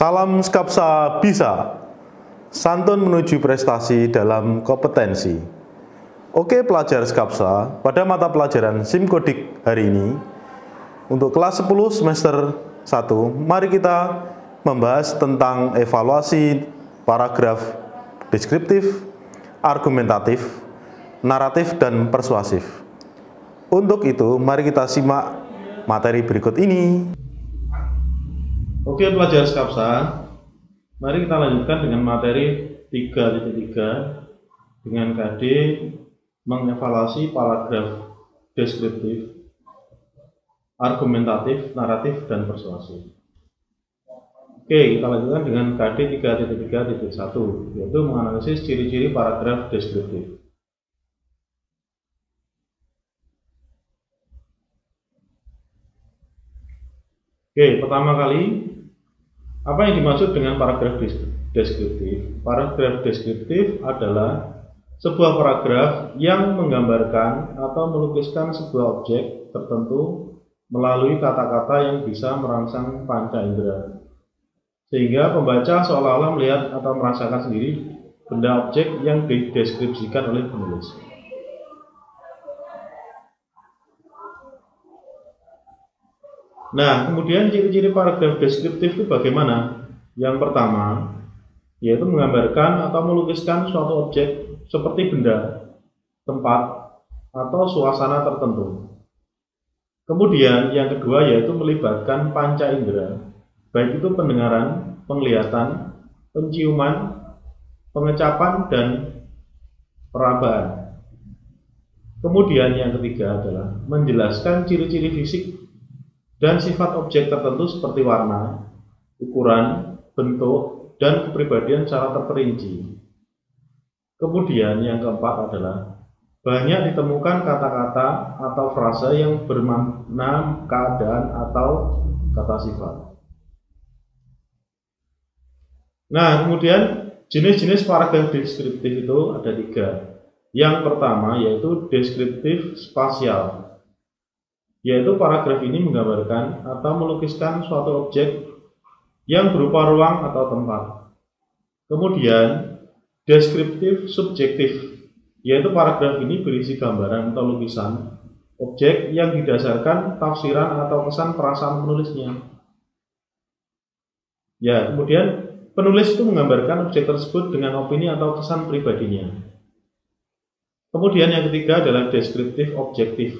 Salam Skapsa bisa, santun menuju prestasi dalam kompetensi. Oke pelajar Skapsa, pada mata pelajaran Simkodik hari ini, untuk kelas 10 semester 1, mari kita membahas tentang evaluasi paragraf deskriptif, argumentatif, naratif, dan persuasif. Untuk itu, mari kita simak materi berikut ini. Oke pelajar Skapsa, mari kita lanjutkan dengan materi 3.3 dengan KD mengevaluasi paragraf deskriptif, argumentatif, naratif, dan persuasif. Oke, kita lanjutkan dengan KD 3.3.1, yaitu menganalisis ciri-ciri paragraf deskriptif. Oke, pertama kali, apa yang dimaksud dengan paragraf deskriptif? Paragraf deskriptif adalah sebuah paragraf yang menggambarkan atau melukiskan sebuah objek tertentu melalui kata-kata yang bisa merangsang panca indera, sehingga pembaca seolah-olah melihat atau merasakan sendiri benda objek yang dideskripsikan oleh penulis. Nah, kemudian ciri-ciri paragraf deskriptif itu bagaimana? Yang pertama, yaitu menggambarkan atau melukiskan suatu objek seperti benda, tempat, atau suasana tertentu. Kemudian yang kedua yaitu melibatkan panca indera, baik itu pendengaran, penglihatan, penciuman, pengecapan, dan perabaan. Kemudian yang ketiga adalah menjelaskan ciri-ciri fisik dan sifat objek tertentu seperti warna, ukuran, bentuk, dan kepribadian secara terperinci. Kemudian yang keempat adalah banyak ditemukan kata-kata atau frase yang bermakna keadaan atau kata sifat. Nah, kemudian jenis-jenis paragraf deskriptif itu ada 3. Yang pertama yaitu deskriptif spasial, yaitu paragraf ini menggambarkan atau melukiskan suatu objek yang berupa ruang atau tempat. Kemudian deskriptif subjektif, yaitu paragraf ini berisi gambaran atau lukisan objek yang didasarkan tafsiran atau kesan perasaan penulisnya. Ya, kemudian penulis itu menggambarkan objek tersebut dengan opini atau kesan pribadinya. Kemudian yang ketiga adalah deskriptif objektif,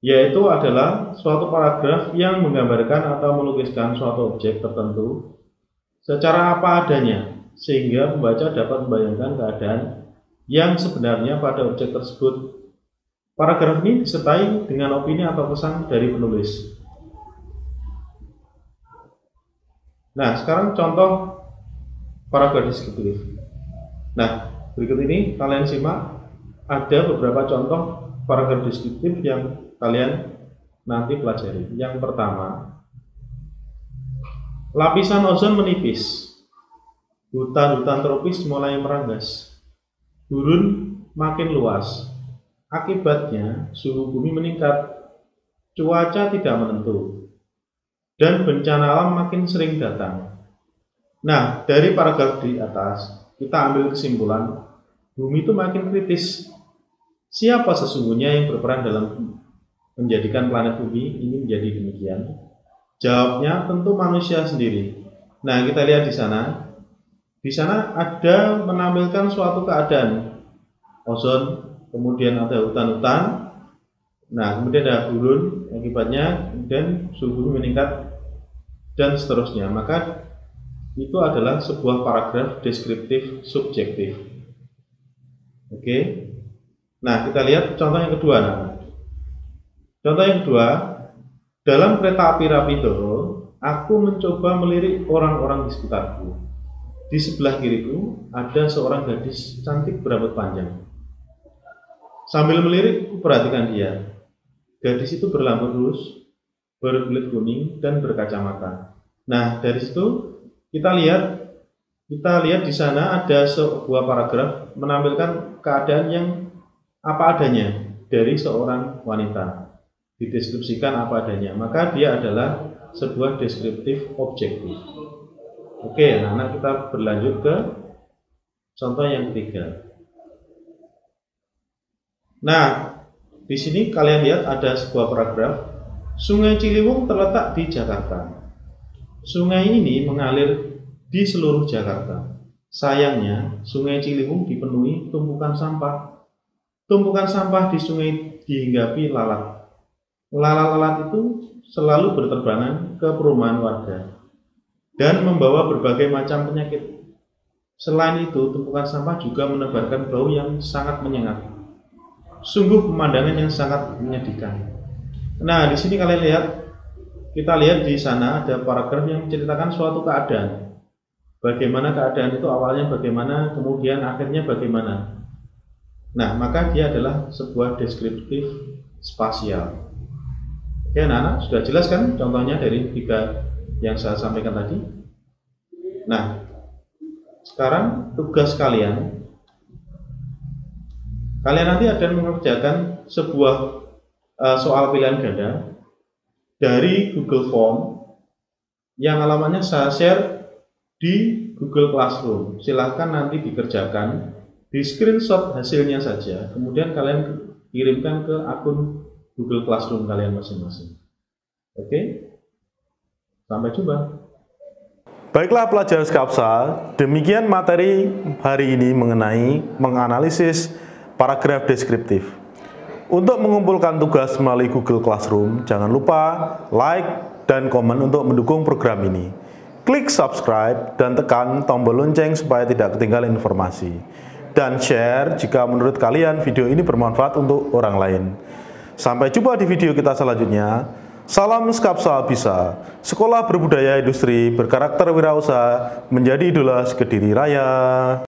yaitu adalah suatu paragraf yang menggambarkan atau melukiskan suatu objek tertentu secara apa adanya, sehingga pembaca dapat membayangkan keadaan yang sebenarnya pada objek tersebut. Paragraf ini disertai dengan opini atau kesan dari penulis. Nah, sekarang contoh paragraf deskriptif. Nah, berikut ini kalian simak, ada beberapa contoh paragraf deskriptif yang kalian nanti pelajari. Yang pertama, lapisan ozon menipis, hutan-hutan tropis mulai meranggas, gurun makin luas, akibatnya suhu bumi meningkat, cuaca tidak menentu, dan bencana alam makin sering datang. Nah, dari paragraf di atas kita ambil kesimpulan, bumi itu makin kritis. Siapa sesungguhnya yang berperan dalam menjadikan planet bumi ini menjadi demikian? Jawabnya tentu manusia sendiri. Nah, kita lihat di sana. Di sana ada menampilkan suatu keadaan ozon, kemudian ada hutan-hutan. Nah, kemudian ada gurun, akibatnya kemudian suhu bumi meningkat dan seterusnya. Maka itu adalah sebuah paragraf deskriptif subjektif. Oke. Nah, kita lihat contoh yang kedua. Contoh yang kedua, dalam kereta api Rapidoro, aku mencoba melirik orang-orang di sekitarku. Di sebelah kiriku ada seorang gadis cantik berambut panjang. Sambil melirik, kuperhatikan dia. Gadis itu berambut lurus, berkulit kuning, dan berkacamata. Nah, dari situ kita lihat di sana ada sebuah paragraf menampilkan keadaan yang apa adanya dari seorang wanita, dideskripsikan apa adanya, maka dia adalah sebuah deskriptif objektif. Oke, nah kita berlanjut ke contoh yang ketiga. Nah, di sini kalian lihat ada sebuah paragraf. Sungai Ciliwung terletak di Jakarta. Sungai ini mengalir di seluruh Jakarta. Sayangnya, Sungai Ciliwung dipenuhi tumpukan sampah. Tumpukan sampah di sungai dihinggapi lalat. Lalat-lalat itu selalu berterbangan ke perumahan warga dan membawa berbagai macam penyakit. Selain itu, tumpukan sampah juga menebarkan bau yang sangat menyengat. Sungguh pemandangan yang sangat menyedihkan. Nah, di sini kalian lihat, kita lihat di sana ada paragraf yang menceritakan suatu keadaan. Bagaimana keadaan itu awalnya bagaimana, kemudian akhirnya bagaimana. Nah, maka dia adalah sebuah deskriptif spasial. Oke, anak-anak sudah jelas kan contohnya dari 3 yang saya sampaikan tadi. Nah, sekarang tugas kalian nanti akan mengerjakan sebuah soal pilihan ganda dari Google Form yang alamatnya saya share di Google Classroom. Silahkan nanti dikerjakan, di screenshot hasilnya saja, kemudian kalian kirimkan ke akun Google Classroom kalian masing-masing. Oke, sampai jumpa. Baiklah pelajar Skapsa, demikian materi hari ini mengenai menganalisis paragraf deskriptif. Untuk mengumpulkan tugas melalui Google Classroom, jangan lupa like dan komen untuk mendukung program ini. Klik subscribe dan tekan tombol lonceng supaya tidak ketinggalan informasi. Dan share jika menurut kalian video ini bermanfaat untuk orang lain. Sampai jumpa di video kita selanjutnya. Salam Skapsa Bisa, sekolah berbudaya industri berkarakter wirausaha menjadi idola Kediri Raya.